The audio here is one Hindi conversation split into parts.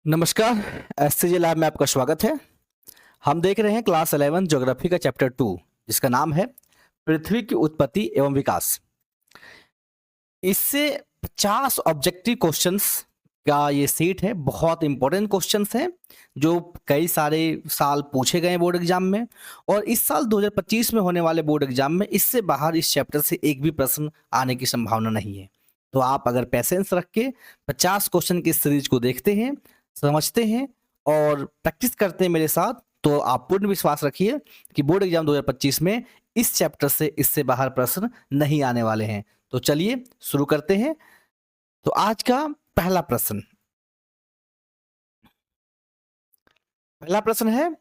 नमस्कार। एससीजे लैब में आपका स्वागत है। हम देख रहे हैं क्लास 11 ज्योग्राफी का चैप्टर 2 जिसका नाम है पृथ्वी की उत्पत्ति एवं विकास। इससे 50 ऑब्जेक्टिव क्वेश्चंस का ये सेट है। बहुत इंपॉर्टेंट क्वेश्चंस हैं जो कई सारे साल पूछे गए बोर्ड एग्जाम में, और इस साल 2025 में होने वाले बोर्ड एग्जाम में इससे बाहर इस चैप्टर से एक भी प्रश्न आने की संभावना नहीं है। तो आप अगर पेशेंस रख के 50 क्वेश्चन की सीरीज को देखते हैं, समझते हैं और प्रैक्टिस करते हैं मेरे साथ, तो आप पूर्ण विश्वास रखिए कि बोर्ड एग्जाम 2025 में इस चैप्टर से इससे बाहर प्रश्न नहीं आने वाले हैं। तो चलिए शुरू करते हैं। तो आज का पहला प्रश्न है,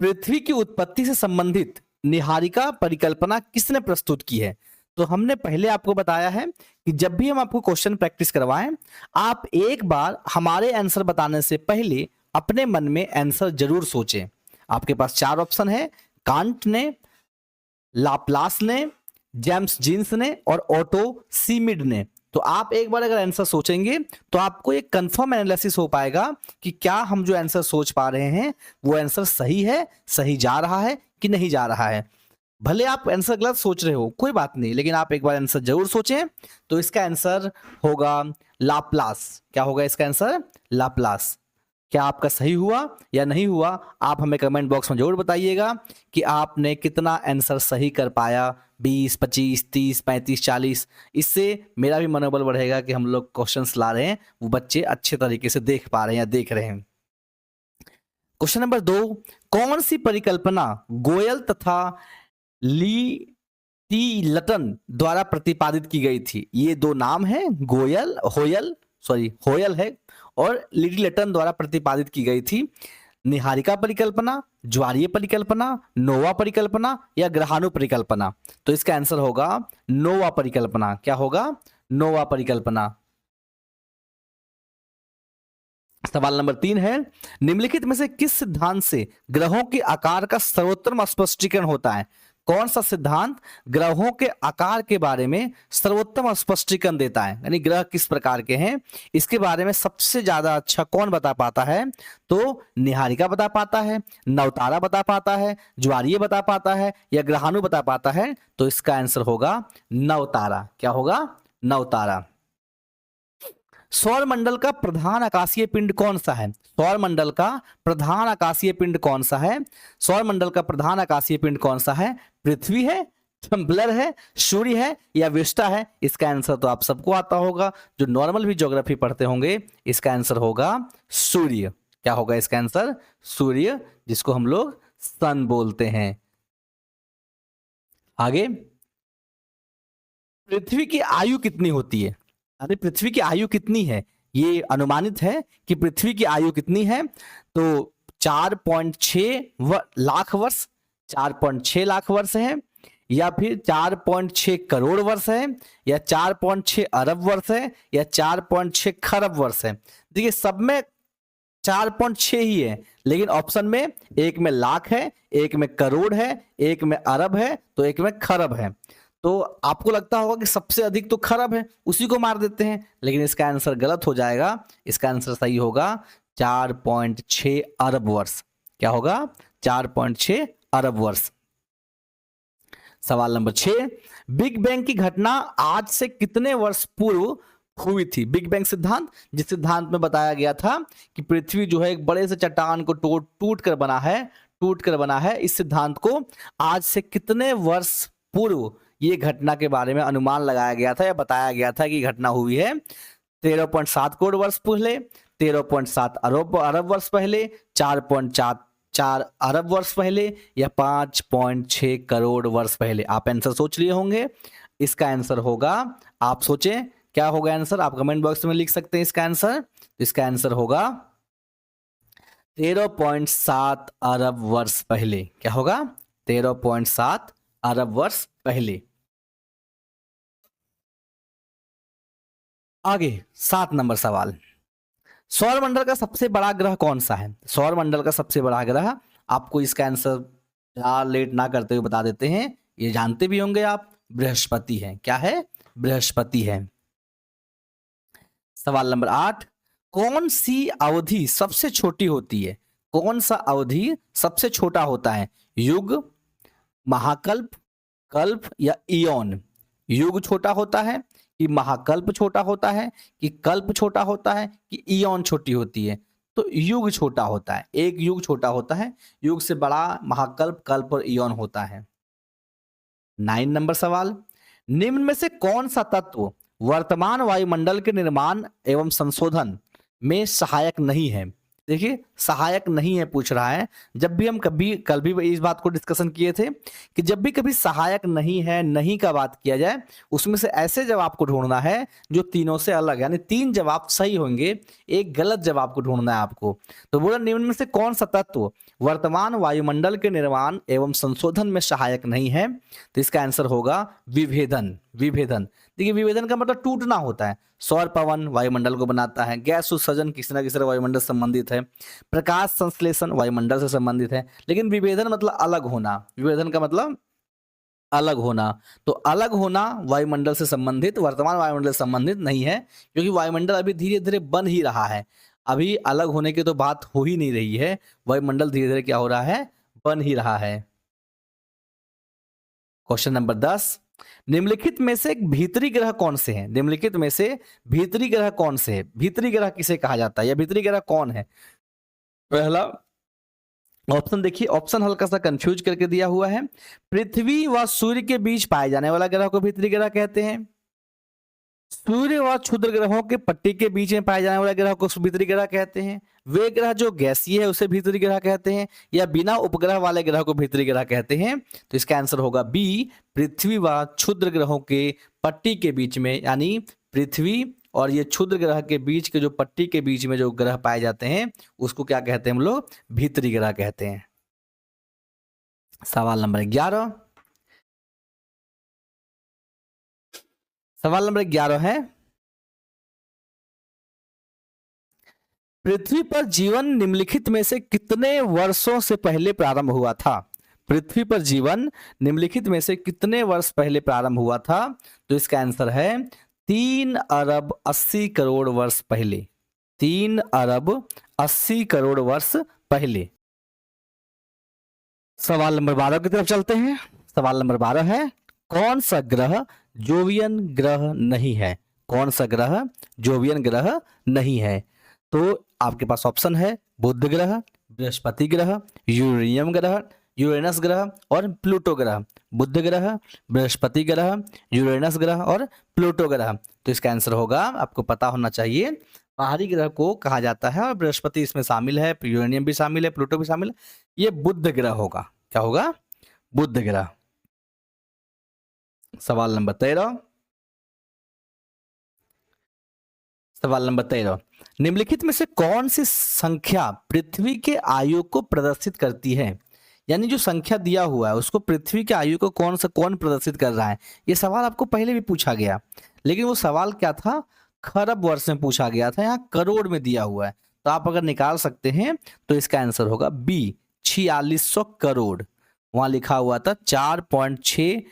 पृथ्वी की उत्पत्ति से संबंधित निहारिका परिकल्पना किसने प्रस्तुत की है? तो हमने पहले आपको बताया है कि जब भी हम आपको क्वेश्चन प्रैक्टिस करवाएं, आप एक बार हमारे आंसर बताने से पहले अपने मन में आंसर जरूर सोचें। आपके पास 4 ऑप्शन है, कांट ने, लाप्लास ने, जेम्स जीन्स ने और ऑटो सीमिड ने। तो आप एक बार अगर आंसर सोचेंगे तो आपको एक कंफर्म एनालिसिस हो पाएगा कि क्या हम जो आंसर सोच पा रहे हैं वो आंसर सही है, सही जा रहा है कि नहीं जा रहा है। भले आप आंसर गलत सोच रहे हो, कोई बात नहीं, लेकिन आप एक बार आंसर जरूर सोचें। तो इसका आंसर होगा लाप्लास। क्या होगा इसका आंसर? लाप्लास। क्या आपका सही हुआ या नहीं हुआ? आप हमें कमेंट बॉक्स में जरूर बताइएगा कि आपने कितना आंसर सही कर पाया। 20, 25, 30, 35, 40। इससे मेरा भी मनोबल बढ़ेगा कि हम लोग क्वेश्चंस ला रहे हैं वो बच्चे अच्छे तरीके से देख पा रहे हैं या देख रहे हैं। क्वेश्चन नंबर 2, कौन सी परिकल्पना गोयल तथा ली टी लटन द्वारा प्रतिपादित की गई थी? ये दो नाम है, होयल है और लिटी लटन द्वारा प्रतिपादित की गई थी। निहारिका परिकल्पना, ज्वारीय परिकल्पना, नोवा परिकल्पना या ग्रहाणु परिकल्पना? तो इसका आंसर होगा नोवा परिकल्पना। क्या होगा? नोवा परिकल्पना। सवाल नंबर 3 है, निम्नलिखित में से किस सिद्धांत से ग्रहों के आकार का सर्वोत्तम स्पष्टीकरण होता है? कौन सा सिद्धांत ग्रहों के आकार के बारे में सर्वोत्तम स्पष्टीकरण देता है, यानी ग्रह किस प्रकार के हैं इसके बारे में सबसे ज्यादा अच्छा कौन बता पाता है? तो निहारिका बता पाता है, नवतारा बता पाता है, ज्वारीय बता पाता है या ग्रहाणु बता पाता है? तो इसका आंसर होगा नवतारा। क्या होगा? नवतारा। सौर मंडल का प्रधान आकाशीय पिंड कौन सा है? सौर मंडल का प्रधान आकाशीय पिंड कौन सा है? सौर मंडल का प्रधान आकाशीय पिंड कौन सा है? पृथ्वी है, टम्बलर है, सूर्य है या विष्टा है? इसका आंसर तो आप सबको आता होगा, जो नॉर्मल भी ज्योग्राफी पढ़ते होंगे। इसका आंसर होगा सूर्य। क्या होगा इसका आंसर? सूर्य, जिसको हम लोग सन बोलते हैं। आगे, पृथ्वी की आयु कितनी होती है? अरे पृथ्वी की आयु कितनी है? ये अनुमानित है कि पृथ्वी की आयु कितनी है। तो 4.6 लाख वर्ष, 4.6 लाख वर्ष है, या फिर 4.6 करोड़ वर्ष है, या 4.6 अरब वर्ष है, या 4.6 खरब वर्ष है। देखिए सब में 4.6 ही है, लेकिन ऑप्शन में एक में लाख है, एक में करोड़ है, एक में अरब है, तो एक में खरब है। तो आपको लगता होगा कि सबसे अधिक तो खरब है, उसी को मार देते हैं, लेकिन इसका आंसर गलत हो जाएगा। इसका आंसर सही होगा 4.6 अरब वर्ष। क्या होगा? 4.6 अरब वर्ष। सवाल नंबर 6, बिग बैंग की घटना आज से कितने वर्ष पूर्व हुई थी? बिग बैंग सिद्धांत, जिस सिद्धांत में बताया गया था कि पृथ्वी जो है एक बड़े से चट्टान को टूट कर बना है। इस सिद्धांत को आज से कितने वर्ष पूर्व ये घटना के बारे में अनुमान लगाया गया था या बताया गया था कि घटना हुई है? 13.7 करोड़ वर्ष पहले, 13.7 अरब वर्ष पहले, 4.4 अरब वर्ष पहले या 5.6 करोड़ वर्ष पहले? आप आंसर सोच लिए होंगे। इसका आंसर होगा, आप सोचें क्या होगा आंसर, आप कमेंट बॉक्स में लिख सकते हैं इसका आंसर। इसका आंसर होगा 13.7 अरब वर्ष पहले। क्या होगा? 13.7 अरब वर्ष पहले। आगे 7 नंबर सवाल, सौर मंडल का सबसे बड़ा ग्रह कौन सा है? सौर मंडल का सबसे बड़ा ग्रह, आपको इसका आंसर लेट ना करते हुए बता देते हैं, ये जानते भी होंगे आप, बृहस्पति है। क्या है? बृहस्पति है। सवाल नंबर 8, कौन सी अवधि सबसे छोटी होती है? कौन सा अवधि सबसे छोटा होता है? युग, महाकल्प, कल्प या इयॉन? युग छोटा होता है कि महाकल्प छोटा होता है कि कल्प छोटा होता है कि इयॉन छोटी होती है? तो युग छोटा होता है, एक युग छोटा होता है, युग से बड़ा महाकल्प, कल्प और इयॉन होता है। 9 नंबर सवाल, निम्न में से कौन सा तत्व वर्तमान वायुमंडल के निर्माण एवं संशोधन में सहायक नहीं है? देखिए, सहायक नहीं है पूछ रहा है। जब भी हम कल भी इस बात को डिस्कशन किए थे कि जब भी कभी सहायक नहीं है, नहीं का बात किया जाए, उसमें से ऐसे जवाब को ढूंढना है जो तीनों से अलग, यानी 3 जवाब सही होंगे, एक गलत जवाब को ढूंढना है आपको। तो बोला निम्न में से कौन सा तत्व वर्तमान वायुमंडल के निर्माण एवं संशोधन में सहायक नहीं है? तो इसका आंसर होगा विभेदन। विभेदन, देखिए विभेदन का मतलब टूटना होता है। सौर पवन वायुमंडल को बनाता है, गैस उत्सर्जन किसी न किसी वायुमंडल से संबंधित है, प्रकाश संश्लेषण वायुमंडल से संबंधित है, लेकिन विभेदन मतलब अलग होना। विभेदन का मतलब अलग होना, तो अलग होना वायुमंडल से संबंधित, वर्तमान वायुमंडल से संबंधित नहीं है, क्योंकि वायुमंडल अभी धीरे धीरे बन ही रहा है। अभी अलग होने की तो बात हो ही नहीं रही है, वायुमंडल धीरे धीरे क्या हो रहा है, बन ही रहा है। क्वेश्चन नंबर 10, निम्नलिखित में से एक भीतरी ग्रह कौन से हैं? निम्नलिखित में से भीतरी ग्रह कौन से है? भीतरी ग्रह किसे कहा जाता है या भीतरी ग्रह कौन है? पहला ऑप्शन देखिए, ऑप्शन हल्का सा कंफ्यूज करके दिया हुआ है। पृथ्वी व सूर्य के बीच पाए जाने वाला ग्रह को भीतरी ग्रह कहते हैं। सूर्य व क्षुद्र ग्रहों के पट्टी के बीच में पाए जाने वाले ग्रह को भीतरी ग्रह कहते हैं। वे ग्रह जो गैसीय है उसे भीतरी ग्रह कहते हैं, या बिना उपग्रह वाले ग्रह को भीतरी ग्रह कहते हैं। तो इसका आंसर होगा बी, पृथ्वी व क्षुद्र ग्रहों के पट्टी के बीच में, यानी पृथ्वी और ये क्षुद्र ग्रह के बीच के जो पट्टी के बीच में जो ग्रह पाए जाते हैं उसको क्या कहते हैं हम लोग? भीतरी ग्रह कहते हैं। सवाल नंबर 11, सवाल नंबर 11 है, पृथ्वी पर जीवन निम्नलिखित में से कितने वर्षों से पहले प्रारंभ हुआ था? पृथ्वी पर जीवन निम्नलिखित में से कितने वर्ष पहले प्रारंभ हुआ था? तो इसका आंसर है 3 अरब 80 करोड़ वर्ष पहले। 3 अरब 80 करोड़ वर्ष पहले। सवाल नंबर 12 की तरफ चलते हैं। सवाल नंबर 12 है, कौन सा ग्रह जोवियन ग्रह नहीं है? कौन सा ग्रह जोवियन ग्रह नहीं है? तो आपके पास ऑप्शन है बुध ग्रह, बृहस्पति ग्रह, यूरेनियम ग्रह, यूरेनस ग्रह और प्लूटो ग्रह। बुध ग्रह, बृहस्पति ग्रह, यूरेनस ग्रह और प्लूटो ग्रह। तो इसका आंसर होगा, आपको पता होना चाहिए, बाहरी ग्रह को कहा जाता है और बृहस्पति इसमें शामिल है, यूरेनियम भी शामिल है, प्लूटो भी शामिल है, ये बुध ग्रह होगा। क्या होगा? बुध ग्रह। सवाल नंबर 13, सवाल नंबर 13, निम्नलिखित में से कौन सी संख्या पृथ्वी के आयु को प्रदर्शित करती है? यानी जो संख्या दिया हुआ है उसको पृथ्वी के आयु को कौन प्रदर्शित कर रहा है? ये सवाल आपको पहले भी पूछा गया, लेकिन वो सवाल क्या था? खरब वर्ष में पूछा गया था, यहाँ करोड़ में दिया हुआ है। तो आप अगर निकाल सकते हैं तो इसका आंसर होगा बी, 4600 करोड़। वहां लिखा हुआ था 4.6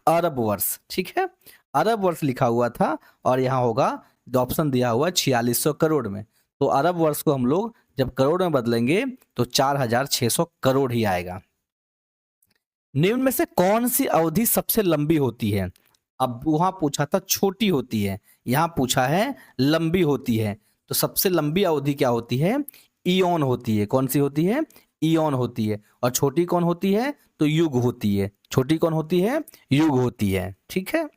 अरब वर्ष, ठीक है, अरब वर्ष लिखा हुआ था, और यहाँ होगा ऑप्शन दिया हुआ 4600 करोड़ में। तो अरब वर्ष को हम लोग जब करोड़ में बदलेंगे तो 4600 करोड़ ही आएगा। निम्न में से कौन सी अवधि सबसे लंबी होती है? अब वहां पूछा था छोटी होती है, यहां पूछा है लंबी होती है। तो सबसे लंबी अवधि क्या होती है? इयॉन होती है। कौन सी होती है? इयॉन होती है। और छोटी कौन होती है? तो युग होती है। छोटी कौन होती है? युग होती है। ठीक है।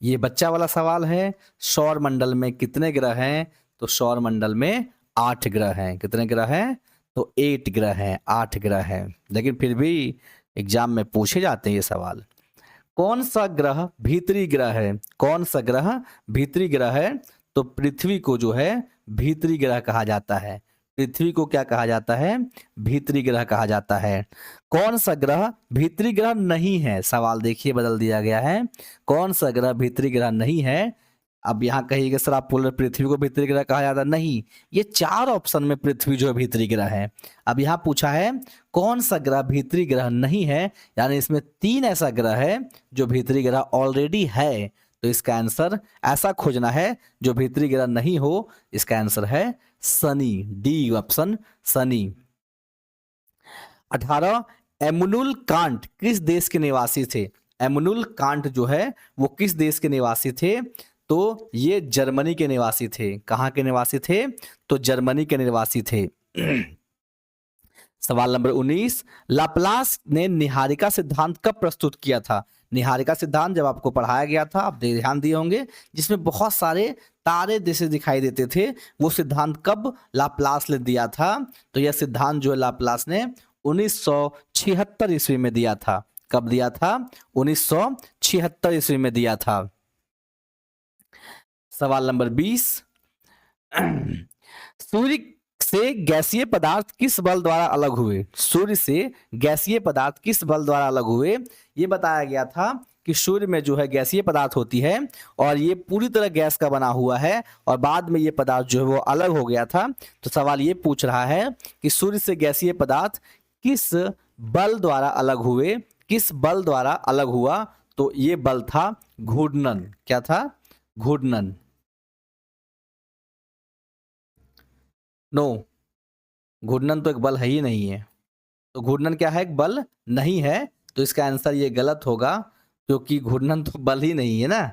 ये बच्चा वाला सवाल है, सौर मंडल में कितने ग्रह हैं? तो सौर मंडल में 8 ग्रह हैं। कितने ग्रह हैं? तो 8 ग्रह हैं, 8 ग्रह हैं। लेकिन फिर भी एग्जाम में पूछे जाते हैं ये सवाल। कौन सा ग्रह भीतरी ग्रह है? कौन सा ग्रह भीतरी ग्रह है? तो पृथ्वी को जो है भीतरी ग्रह कहा जाता है। पृथ्वी को क्या कहा जाता है? भीतरी ग्रह कहा जाता है। कौन सा ग्रह भीतरी ग्रह नहीं है? सवाल देखिए बदल दिया गया है। कौन सा ग्रह भीतरी ग्रह नहीं है? अब यहाँ कहिएगा सर आप बोल रहे पृथ्वी को भीतरी ग्रह कहा जाता, नहीं, ये 4 ऑप्शन में पृथ्वी जो है भीतरी ग्रह है। अब यहाँ पूछा है कौन सा ग्रह भीतरी ग्रह नहीं है, यानी इसमें 3 ऐसा ग्रह है जो भीतरी ग्रह ऑलरेडी है। तो इसका आंसर ऐसा खोजना है जो भीतरी ग्रह नहीं हो, इसका आंसर है Shani, D option Shani. 18 Immanuel Kant किस देश के निवासी थे? एमुनुल कांट जो है वो किस देश के निवासी थे? तो ये जर्मनी के निवासी थे। कहाँ के निवासी थे? तो जर्मनी के निवासी थे। सवाल नंबर 19 लाप्लास ने निहारिका सिद्धांत कब प्रस्तुत किया था? निहारिका सिद्धांत जब आपको पढ़ाया गया था, आप ध्यान दिए होंगे, जिसमें बहुत सारे तारे जैसे दिखाई देते थे, वो सिद्धांत कब लाप्लास ने दिया था? तो यह सिद्धांत जो है लाप्लास ने 1976 ईस्वी में दिया था। कब दिया था? 1976 ईस्वी में दिया था। सवाल नंबर 20 सूर्य से गैसीय पदार्थ किस बल द्वारा अलग हुए? सूर्य से गैसीय पदार्थ किस बल द्वारा अलग हुए? ये बताया गया था कि सूर्य में जो है गैसीय पदार्थ होती है और ये पूरी तरह गैस का बना हुआ है और बाद में ये पदार्थ जो है वो अलग हो गया था। तो सवाल ये पूछ रहा है कि सूर्य से गैसीय पदार्थ किस बल द्वारा अलग हुए? किस बल द्वारा अलग हुआ? तो ये बल था घूर्णन। क्या था? घूर्णन। नो, घूर्णन तो एक बल है ही नहीं है। तो घूर्णन क्या है? एक बल नहीं है। तो इसका आंसर ये गलत होगा क्योंकि घूर्णन तो बल ही नहीं है ना।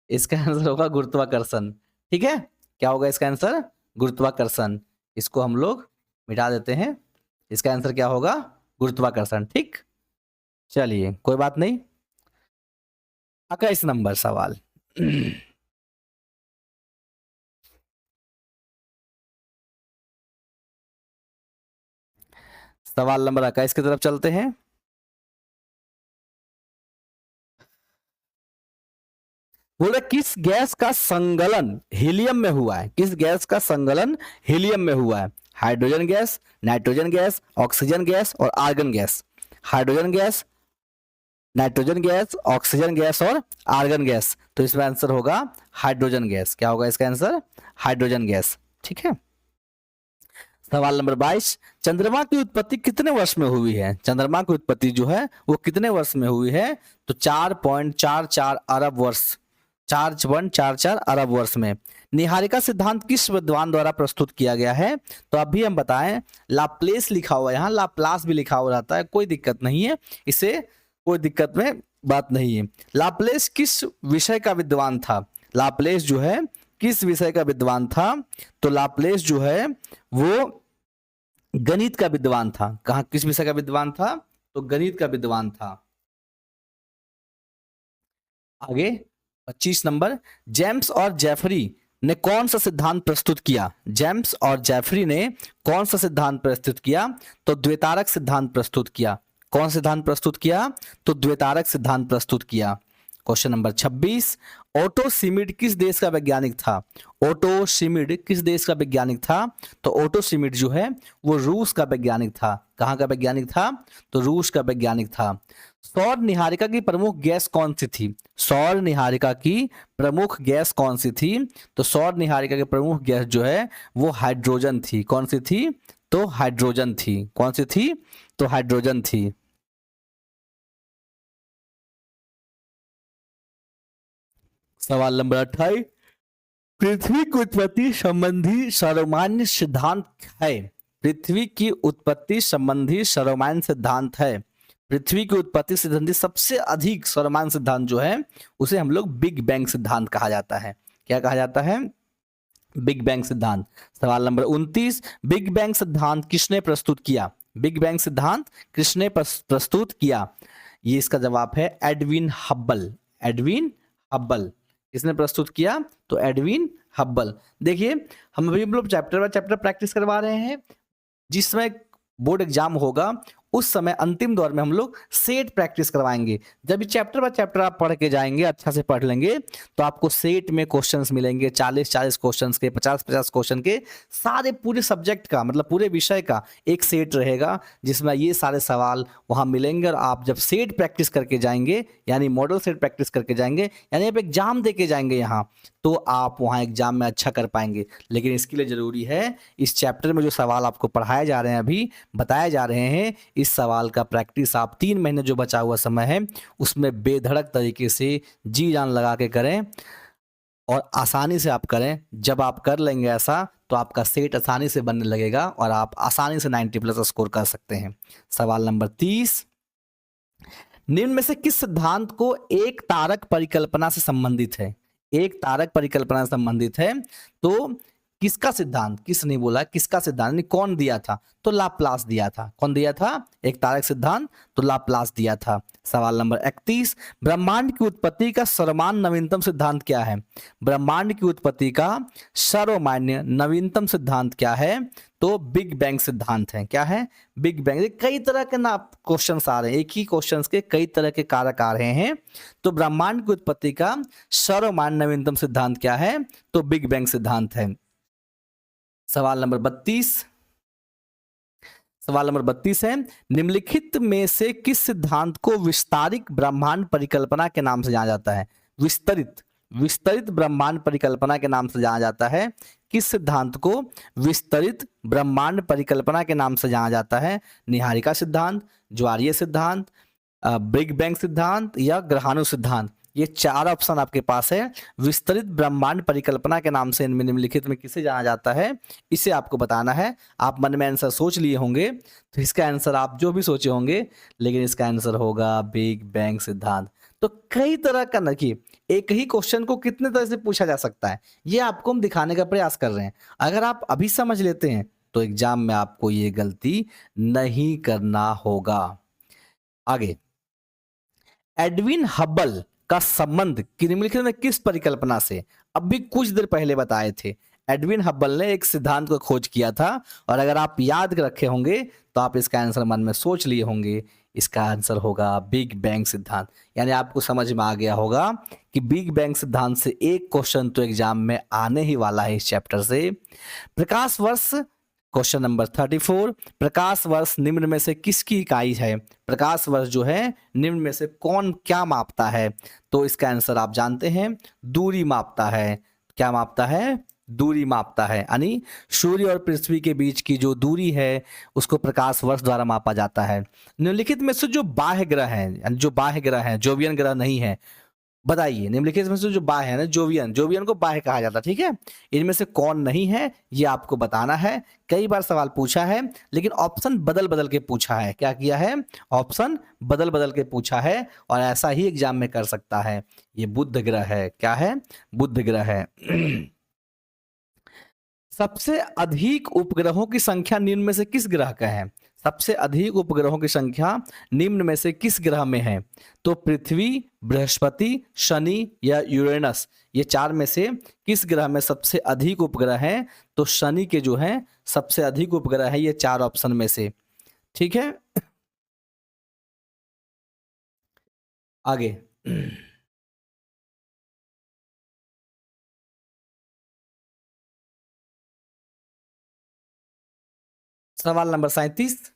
इसका आंसर होगा गुरुत्वाकर्षण। ठीक है, क्या होगा इसका आंसर? गुरुत्वाकर्षण। इसको हम लोग मिटा देते हैं। इसका आंसर क्या होगा? गुरुत्वाकर्षण। ठीक, चलिए कोई बात नहीं। 21 नंबर सवाल सवाल नंबर 21 की तरफ चलते हैं। बोले किस गैस का संगलन हीलियम में हुआ है? किस गैस का संगलन हीलियम में हुआ है? Hydrogen gas, nitrogen gas, oxygen gas और argon gas. Hydrogen gas, nitrogen gas, oxygen gas और आर्गन गैस। तो इसमें आंसर होगा हाइड्रोजन गैस। क्या होगा इसका आंसर? Hydrogen gas. ठीक है। सवाल नंबर 22 चंद्रमा की उत्पत्ति कितने वर्ष में हुई है? चंद्रमा की उत्पत्ति जो है वो कितने वर्ष में हुई है? तो 4.44 अरब वर्ष, 4.44 अरब वर्ष में। निहारिका सिद्धांत किस विद्वान द्वारा प्रस्तुत किया गया है? तो अभी हम बताएं, लाप्लेस लिखा हुआ है, यहाँ लाप्लास भी लिखा हुआ रहता है, कोई दिक्कत नहीं है, इसे कोई दिक्कत में बात नहीं है। लाप्लेस किस विषय का विद्वान था? लाप्लेस जो है किस विषय का विद्वान था? तो लाप्लेस जो है वो गणित का विद्वान था। कहाँ, किस विषय का विद्वान था? तो गणित का विद्वान था। आगे 25 नंबर जेम्स और जेफरी ने कौन सा सिद्धांत प्रस्तुत किया? जेम्स और जेफरी ने कौन सा सिद्धांत प्रस्तुत किया? तो द्वितारक सिद्धांत प्रस्तुत किया। कौन सिद्धांत प्रस्तुत किया? तो द्वितारक सिद्धांत प्रस्तुत किया। क्वेश्चन नंबर 26 ओटो शिमिड किस देश का वैज्ञानिक था? ओटो शिमिड किस देश का वैज्ञानिक था? तो ओटो शिमिड जो है वो रूस का वैज्ञानिक था। कहाँ का वैज्ञानिक था? तो रूस का वैज्ञानिक था। सौर निहारिका की प्रमुख गैस कौन सी थी? सौर निहारिका की प्रमुख गैस कौन सी थी? तो सौर निहारिका की प्रमुख गैस जो है वो हाइड्रोजन थी। कौन सी थी? तो हाइड्रोजन थी। कौन सी थी? तो हाइड्रोजन थी। सवाल नंबर 28 पृथ्वी की उत्पत्ति संबंधी सर्वमान्य सिद्धांत है? पृथ्वी की उत्पत्ति संबंधी सर्वमान्य सिद्धांत है। पृथ्वी की उत्पत्ति संबंधी सबसे अधिक सर्वमान्य सिद्धांत जो है उसे हम लोग बिग बैंग सिद्धांत कहा जाता है। क्या कहा जाता है? बिग बैंग सिद्धांत। सवाल नंबर 29 बिग बैंग सिद्धांत किसने प्रस्तुत किया? बिग बैंग सिद्धांत किसने प्रस्तुत किया? ये इसका जवाब है एडविन हब्बल। एडविन हब्बल किसने प्रस्तुत किया? तो एडविन हब्बल। देखिए हम अभी हम लोग चैप्टर बाय चैप्टर प्रैक्टिस करवा रहे हैं। जिस समय बोर्ड एग्जाम होगा उस समय अंतिम दौर में हम लोग सेट प्रैक्टिस करवाएंगे। जब भी चैप्टर बाय चैप्टर आप पढ़ के जाएंगे, अच्छा से पढ़ लेंगे, तो आपको सेट में क्वेश्चंस मिलेंगे 40-40 क्वेश्चंस के, 50-50 क्वेश्चन के, सारे पूरे सब्जेक्ट का मतलब पूरे विषय का एक सेट रहेगा जिसमें ये सारे सवाल वहाँ मिलेंगे। और आप जब सेट प्रैक्टिस करके जाएंगे यानी मॉडल सेट प्रैक्टिस करके जाएंगे यानी आप एग्जाम दे के जाएंगे यहाँ, तो आप वहाँ एग्जाम में अच्छा कर पाएंगे। लेकिन इसके लिए ज़रूरी है इस चैप्टर में जो सवाल आपको पढ़ाए जा रहे हैं, अभी बताए जा रहे हैं, इस सवाल का प्रैक्टिस आप 3 महीने जो बचा हुआ समय है उसमें बेधड़क तरीके से जी जान लगा के करें और आसानी से आप करें। जब आप कर लेंगे ऐसा तो आपका सेट आसानी से बनने लगेगा और आप आसानी से 90+ स्कोर कर सकते हैं। सवाल नंबर 30, निम्न में से किस सिद्धांत को एक तारक परिकल्पना से संबंधित है? एक तारक परिकल्पना से संबंधित है तो किसका सिद्धांत, किस नहीं बोला, किसका सिद्धांत, नहीं कौन दिया था, तो लाप्लास दिया था। कौन दिया था? एक तारक सिद्धांत, तो लाप्लास दिया था। सवाल नंबर 31, ब्रह्मांड की उत्पत्ति का सर्वमान्य नवीनतम सिद्धांत क्या है? ब्रह्मांड की उत्पत्ति का सर्वमान्य नवीनतम सिद्धांत क्या है? तो बिग बैंग सिद्धांत है। क्या है? Big bang. कई तरह के ना क्वेश्चंस आ रहे हैं, एक ही क्वेश्चंस के कई तरह के कारक आ रहे हैं। तो ब्रह्मांड की उत्पत्ति का सर्वमान्य नवीनतम सिद्धांत क्या है? तो बिग बैंग सिद्धांत है। सवाल नंबर 32, सवाल नंबर 32 है, निम्नलिखित में से किस सिद्धांत को विस्तारित ब्रह्मांड परिकल्पना के नाम से जाना जाता है? विस्तरित ब्रह्मांड परिकल्पना के नाम से जाना जाता है। किस सिद्धांत को विस्तरित ब्रह्मांड परिकल्पना के नाम से जाना जाता है? निहारिका सिद्धांत, ज्वारीय सिद्धांत, बिग बैंग सिद्धांत या ग्रहाणु सिद्धांत। ये 4 ऑप्शन आपके पास है। विस्तरित ब्रह्मांड परिकल्पना के नाम से इनमें निम्नलिखित में किसे जाना जाता है, इसे आपको बताना है। आप मन में आंसर सोच लिए होंगे तो इसका आंसर आप जो भी सोचे होंगे, लेकिन इसका आंसर होगा बिग बैंग सिद्धांत। तो कई तरह का नहीं, एक ही क्वेश्चन को कितने तरह से पूछा जा सकता है, ये आपको हम दिखाने का प्रयास कर रहे हैं। अगर आप अभी समझ लेते हैं तो एग्जाम में आपको ये गलती नहीं करना होगा। आगे, एडविन हबल का संबंध निम्नलिखित में किस परिकल्पना से? अभी कुछ देर पहले बताए थे। एडविन हबल ने एक सिद्धांत को खोज किया था और अगर आप याद रखे होंगे तो आप इसका आंसर मन में सोच लिए होंगे। इसका आंसर होगा बिग बैंग सिद्धांत। यानी आपको समझ में आ गया होगा कि बिग बैंग सिद्धांत से एक क्वेश्चन तो एग्जाम में आने ही वाला है इस चैप्टर से। प्रकाश वर्ष, क्वेश्चन नंबर 34, प्रकाश वर्ष निम्न में से किसकी इकाई है? प्रकाश वर्ष जो है निम्न में से कौन क्या मापता है? तो इसका आंसर आप जानते हैं, दूरी मापता है। क्या मापता है? दूरी मापता है। यानी सूर्य और पृथ्वी के बीच की जो दूरी है उसको प्रकाश वर्ष द्वारा मापा जाता है। निम्नलिखित में से जो बाह्य ग्रह हैं, जो बाह्य ग्रह हैं, जोवियन ग्रह नहीं है, बताइए। निम्नलिखित में से जो बाह्य है ना, जोवियन को बाह्य कहा जाता है, ठीक है। इनमें से कौन नहीं है ये आपको बताना है। कई बार सवाल पूछा है लेकिन ऑप्शन बदल बदल के पूछा है। क्या किया है? ऑप्शन बदल बदल के पूछा है और ऐसा ही एग्जाम में कर सकता है। ये बुध ग्रह है। क्या है? बुध ग्रह है। सबसे अधिक उपग्रहों की संख्या निम्न में से किस ग्रह का है? सबसे अधिक उपग्रहों की संख्या निम्न में से किस ग्रह में है? तो पृथ्वी, बृहस्पति, शनि या यूरेनस। ये 4 में से किस ग्रह में सबसे अधिक उपग्रह हैं? तो शनि के जो हैं सबसे अधिक उपग्रह है ये 4 ऑप्शन में से, ठीक है। आगे, सवाल नंबर 37,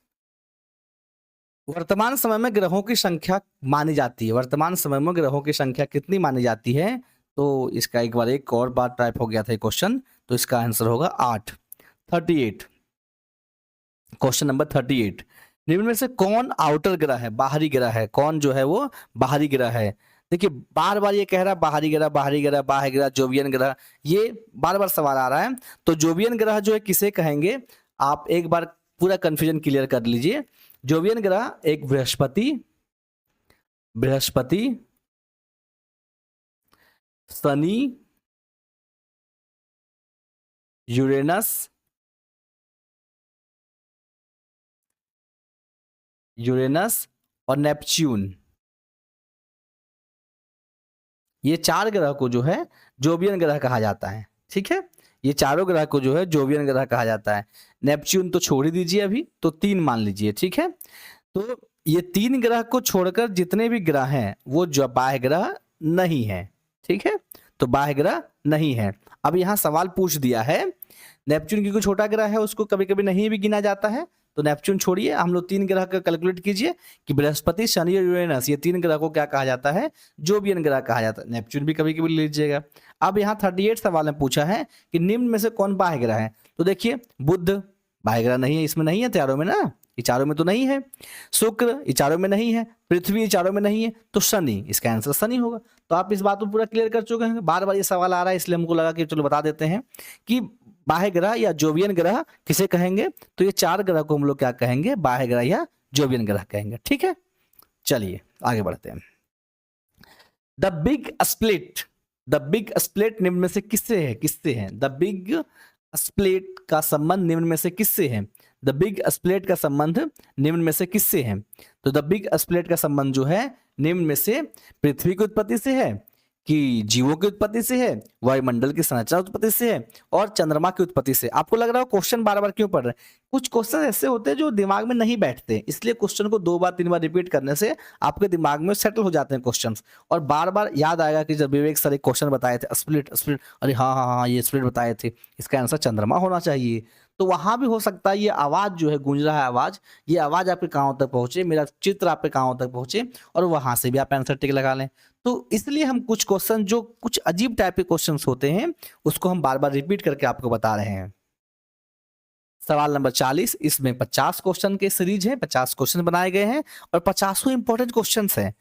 वर्तमान समय में ग्रहों की संख्या मानी जाती है। वर्तमान समय में ग्रहों की संख्या कितनी मानी जाती है? तो इसका एक बार एक और बार टाइप हो गया था क्वेश्चन, तो इसका आंसर होगा 8। 38, क्वेश्चन नंबर 38, निम्न में से कौन आउटर ग्रह है, बाहरी ग्रह है? कौन जो है वो बाहरी ग्रह है? देखिए बार बार ये कह रहा है बाहरी ग्रह, बाहरी ग्रह, बाह्य ग्रह, जोवियन ग्रह, ये बार बार सवाल आ रहा है। तो जोवियन ग्रह जो है किसे कहेंगे? आप एक बार पूरा कंफ्यूजन क्लियर कर लीजिए। जोवियन ग्रह एक बृहस्पति, शनि, यूरेनस और नेपच्यून, ये 4 ग्रह को जो है जोवियन ग्रह कहा जाता है, ठीक है। ये चारों ग्रह को जो है जोवियन ग्रह कहा जाता है। नेपच्यून तो छोड़ ही दीजिए अभी, तो 3 मान लीजिए, ठीक है। तो ये 3 ग्रह को छोड़कर जितने भी ग्रह हैं वो जो बाह्य ग्रह नहीं है, ठीक है। तो बाह्य ग्रह नहीं है। अब यहाँ सवाल पूछ दिया है नेपच्यून क्योंकि छोटा ग्रह है उसको कभी कभी नहीं भी गिना जाता है, तो नेपच्यून छोड़िए, हम लोग 3 ग्रह का कैलकुलेट कीजिए कि बृहस्पति, शनि और यूरेनस, ये 3 ग्रह को क्या कहा जाता है? जोवियन ग्रह कहा जाता है। नेपच्यून भी कभी कभी ले लीजिएगा। अब यहाँ 38 सवाल में पूछा है कि निम्न में से कौन बाह्य ग्रह है? तो देखिए बुध बाह्य ग्रह नहीं है, इसमें नहीं है तैयारों में ना, ये चारों में तो नहीं है, शुक्र ये चारों में नहीं है, पृथ्वी ये चारों में नहीं है, तो शनि, इसका आंसर शनि होगा। तो आप इस बात को पूरा क्लियर कर चुके हैं। बार बार ये सवाल आ रहा है इसलिए हमको लगा कि चलो बता देते हैं कि बाह्य ग्रह या जोवियन ग्रह किसे कहेंगे। तो ये 4 ग्रह को हम लोग क्या कहेंगे, बाह्य ग्रह या जोवियन ग्रह कहेंगे। ठीक है, चलिए आगे बढ़ते हैं। The big split, the big split निम्न में से किससे है, किससे है? द बिग स्प्लिट का संबंध निम्न में से किससे है? द बिग स्प्लिट का संबंध निम्न में से किससे है? तो द बिग स्प्लिट का संबंध जो है निम्न में से पृथ्वी की उत्पत्ति से है, कि जीवों की उत्पत्ति से है, वायुमंडल की संरचना उत्पत्ति से है, और चंद्रमा की उत्पत्ति से। आपको लग रहा है क्वेश्चन बार बार क्यों पढ़ रहे हैं? कुछ क्वेश्चन ऐसे होते हैं जो दिमाग में नहीं बैठते, इसलिए क्वेश्चन को 2 बार 3 बार रिपीट करने से आपके दिमाग में सेटल हो जाते हैं क्वेश्चंस, और बार बार याद आएगा कि जब विवेक सर एक क्वेश्चन बताए थे स्प्लिट स्प्लिट, अरे हाँ हाँ हाँ ये स्प्लिट बताए थे, इसका आंसर चंद्रमा होना चाहिए। तो वहां भी हो सकता है ये आवाज जो है गूंज रहा है आवाज, ये आवाज आपके कानों तक पहुंचे, मेरा चित्र आपके कानों तक पहुंचे, और वहां से भी आप आंसर टिक लगा लें। तो इसलिए हम कुछ क्वेश्चन जो कुछ अजीब टाइप के क्वेश्चंस होते हैं उसको हम बार बार रिपीट करके आपको बता रहे हैं। सवाल नंबर 40, इसमें 50 क्वेश्चन के सीरीज है, 50 क्वेश्चन बनाए गए हैं और 50 इंपॉर्टेंट क्वेश्चंस हैं।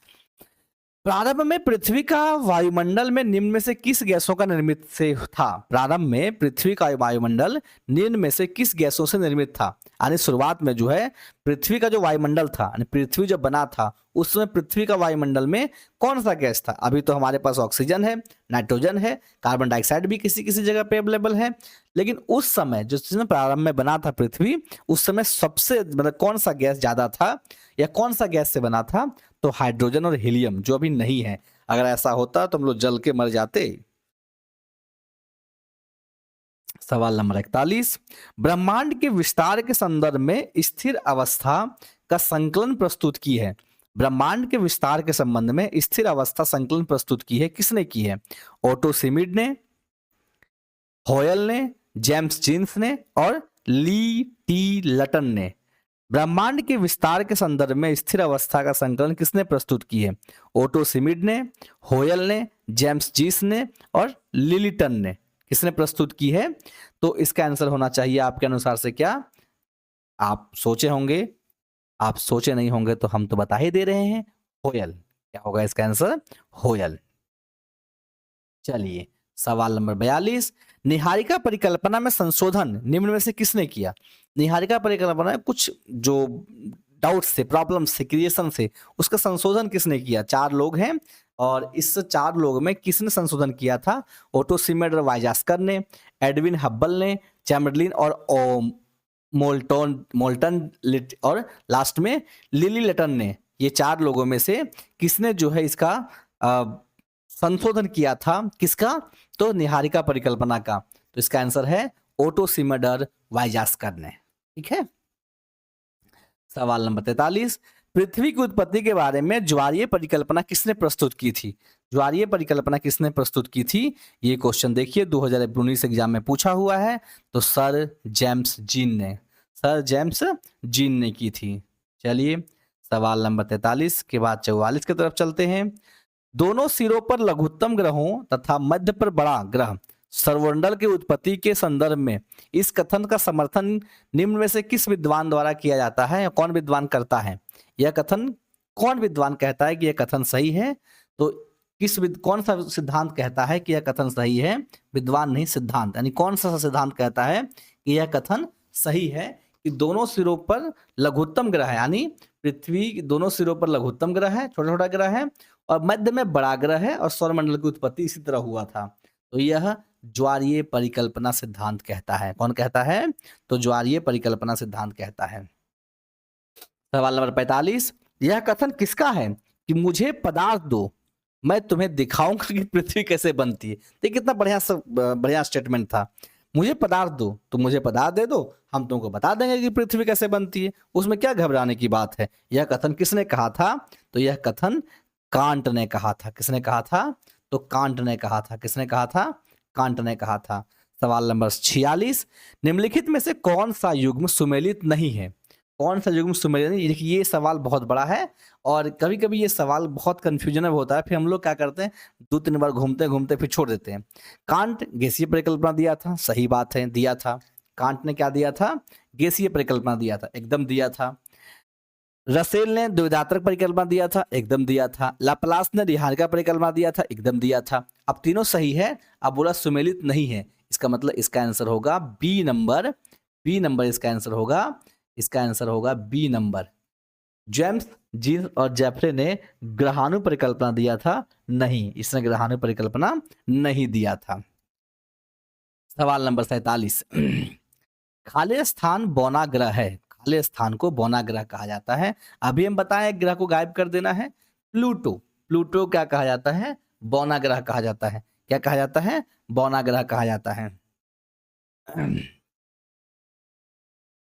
प्रारंभ में पृथ्वी का वायुमंडल में निम्न में से किस गैसों का निर्मित से था? प्रारंभ में पृथ्वी का वायुमंडल निम्न में से किस गैसों से निर्मित था? यानी शुरुआत में जो है पृथ्वी का जो वायुमंडल था, यानी पृथ्वी जब बना था उस समय पृथ्वी का वायुमंडल में कौन सा गैस था? अभी तो हमारे पास ऑक्सीजन है, नाइट्रोजन है, कार्बन डाइऑक्साइड भी किसी किसी जगह पे अवेलेबल है, लेकिन उस समय जो समय प्रारंभ में बना था पृथ्वी, उस समय सबसे मतलब कौन सा गैस ज्यादा था या कौन सा गैस से बना था? तो हाइड्रोजन और हीलियम, जो अभी नहीं है। अगर ऐसा होता तो हम लोग जल के मर जाते। सवाल नंबर 41, ब्रह्मांड के विस्तार के संदर्भ में स्थिर अवस्था का संकलन प्रस्तुत की है। ब्रह्मांड के विस्तार के संबंध में स्थिर अवस्था संकलन प्रस्तुत की है, किसने की है? ओटो सिमिड ने, होयल ने, जेम्स जीन्स ने और ली टी लटन ने। ब्रह्मांड के विस्तार के संदर्भ में स्थिर अवस्था का संकलन किसने प्रस्तुत की है? ओटो सिमिड ने, होयल ने, जेम्स जीस ने और लिलिटन ने। किसने प्रस्तुत की है? तो इसका आंसर होना चाहिए आपके अनुसार से क्या? आप सोचे होंगे, आप सोचे नहीं होंगे तो हम तो बता ही दे रहे हैं, होयल। क्या होगा इसका आंसर? होयल। चलिए सवाल नंबर 42, निहारिका परिकल्पना में संशोधन निम्न में से किसने किया? निहारिका परिकल्पना में कुछ जो डाउट्स थे, प्रॉब्लम्स थे, क्रिएशन से, उसका संशोधन किसने किया? 4 लोग हैं और इस 4 लोग में किसने संशोधन किया था? ओटो सिमेड और वाइजास्कर ने, एडविन हब्बल ने, चैम्बरलिन और मोल्टन और लास्ट में लिली लटन ने। ये 4 लोगों में से किसने जो है इसका संशोधन किया था? किसका? तो निहारिका परिकल्पना का। तो इसका आंसर है ओटो सिमेड और वाइजास्कर ने। ठीक है। सवाल नंबर 43, पृथ्वी की उत्पत्ति के बारे में ज्वारीय परिकल्पना किसने प्रस्तुत की थी? ज्वारीय परिकल्पना किसने प्रस्तुत की थी? ये क्वेश्चन देखिए 2019 एग्जाम में पूछा हुआ है। तो सर जेम्स जीन ने, सर जेम्स जीन ने की थी। चलिए सवाल नंबर 43 के बाद 44 की तरफ चलते हैं। दोनों सिरों पर लघुत्तम ग्रहों तथा मध्य पर बड़ा ग्रह सौरमंडल की उत्पत्ति के संदर्भ में इस कथन का समर्थन निम्न में से किस विद्वान द्वारा किया जाता है या कौन विद्वान करता है? यह कथन कौन विद्वान कहता है कि यह कथन सही है? तो कौन सा सिद्धांत कहता है कि यह कथन सही है? विद्वान नहीं, सिद्धांत। यानी कौन सा सिद्धांत कहता है कि यह कथन सही है कि दोनों सिरों पर लघुत्तम ग्रह है, यानी पृथ्वी दोनों सिरों पर लघुत्तम ग्रह है, छोटा छोटा ग्रह है, और मध्य में बड़ा ग्रह है, और सौरमंडल की उत्पत्ति इसी तरह हुआ था। तो यह ज्वारीय परिकल्पना सिद्धांत कहता है। कौन कहता है? तो ज्वारीय परिकल्पना सिद्धांत कहता है। सवाल नंबर 45, यह कथन किसका है कि मुझे पदार्थ दो, मैं तुम्हें दिखाऊंगा कि पृथ्वी कैसे बनती है? देखिए कितना बढ़िया स्टेटमेंट था। मुझे पदार्थ दो, तुम मुझे पदार्थ दे दो, हम तुमको बता देंगे कि पृथ्वी कैसे बनती है। उसमें क्या घबराने की बात है? यह कथन किसने कहा था? तो यह कथन कांट ने कहा था। किसने कहा था? तो कांट ने कहा था। किसने कहा था? कांट ने कहा था। सवाल नंबर 46, निम्नलिखित में से कौन सा युग्म सुमेलित नहीं है? कौन सा युग्म सुमेलित नहीं? देखिए ये सवाल बहुत बड़ा है और कभी कभी ये सवाल बहुत कंफ्यूजन होता है, फिर हम लोग क्या करते हैं 2-3 बार घूमते घूमते फिर छोड़ देते हैं। कांट गैसीय परिकल्पना दिया था, सही बात है, दिया था। कांट ने क्या दिया था? गैसीय परिकल्पना दिया था, एकदम दिया था। रसेल ने द्विधात्रक परिकल्पना दिया था, एकदम दिया था। लाप्लास ने निहारिका परिकल्पना दिया था, एकदम दिया था। अब तीनों सही है, अब बोला सुमेलित नहीं है, इसका मतलब इसका आंसर होगा बी नंबर। बी नंबर इसका आंसर होगा, इसका आंसर होगा बी नंबर। जेम्स जीन्स और जेफरे ने ग्रहाणु परिकल्पना दिया था, नहीं, इसने ग्रहाणु परिकल्पना नहीं दिया था। सवाल नंबर 47, खाली स्थान बौना ग्रह है, खाली स्थान को बौना ग्रह कहा जाता है। अभी हम बताएं एक ग्रह को गायब कर देना है, प्लूटो। प्लूटो क्या कहा जाता है? बौना ग्रह कहा जाता है। क्या कहा जाता है? बौना ग्रह कहा जाता है।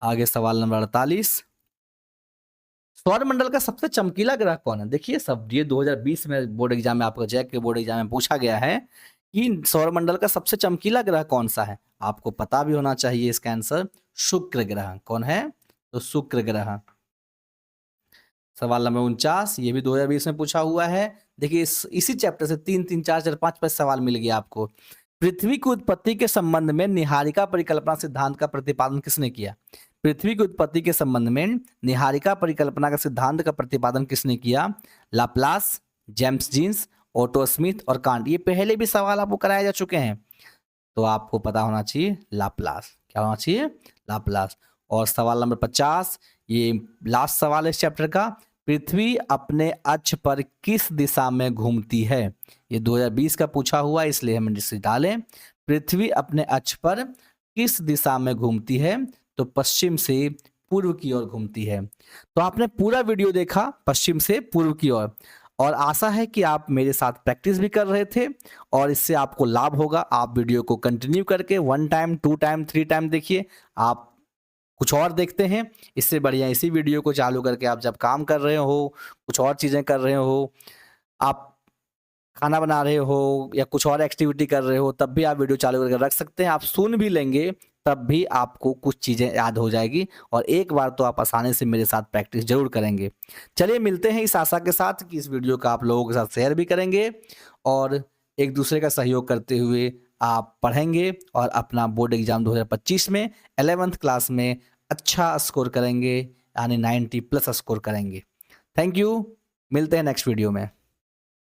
आगे सवाल नंबर 48, सौरमंडल का सबसे चमकीला ग्रह कौन है? देखिए सब ये 2020 में बोर्ड एग्जाम में, आपको जैक के बोर्ड एग्जाम में पूछा गया है कि सौरमंडल का सबसे चमकीला ग्रह कौन सा है। आपको पता भी होना चाहिए इसका आंसर, शुक्र ग्रह। कौन है? तो शुक्र ग्रह। सवाल नंबर 49, ये भी 2020 में पूछा हुआ है। देखिए इसी चैप्टर से 3 3 4 4 5 5 सवाल मिल गया आपको। पृथ्वी की उत्पत्ति के संबंध में निहारिका परिकल्पना सिद्धांत का प्रतिपादन किसने किया? पृथ्वी की उत्पत्ति के संबंध में निहारिका परिकल्पना का सिद्धांत का प्रतिपादन किसने किया? Laplace, James Jeans, Otto Smith और कांट। ये पहले भी सवाल आपको कराए जा चुके हैं, तो आपको पता होना चाहिए लाप्लास। क्या होना चाहिए? लाप्लास। और सवाल नंबर 50, ये लास्ट सवाल है इस चैप्टर का। पृथ्वी अपने अक्ष पर किस दिशा में घूमती है? ये 2020 का पूछा हुआ है, इसलिए हम इसे डालें। पृथ्वी अपने अक्ष पर किस दिशा में घूमती है? तो पश्चिम से पूर्व की ओर घूमती है। तो आपने पूरा वीडियो देखा पश्चिम से पूर्व की ओर, और आशा है कि आप मेरे साथ प्रैक्टिस भी कर रहे थे और इससे आपको लाभ होगा। आप वीडियो को कंटिन्यू करके 1 टाइम 2 टाइम 3 टाइम देखिए। आप कुछ और देखते हैं, इससे बढ़िया इसी वीडियो को चालू करके आप जब काम कर रहे हो, कुछ और चीज़ें कर रहे हो, आप खाना बना रहे हो या कुछ और एक्टिविटी कर रहे हो, तब भी आप वीडियो चालू करके रख सकते हैं। आप सुन भी लेंगे तब भी आपको कुछ चीज़ें याद हो जाएगी, और एक बार तो आप आसानी से मेरे साथ प्रैक्टिस जरूर करेंगे। चलिए मिलते हैं इस आशा के साथ कि इस वीडियो का आप लोगों के साथ शेयर भी करेंगे और एक दूसरे का सहयोग करते हुए आप पढ़ेंगे और अपना बोर्ड एग्जाम 2025 में 11th क्लास में अच्छा स्कोर करेंगे, यानी 90+ स्कोर करेंगे। थैंक यू, मिलते हैं नेक्स्ट वीडियो में।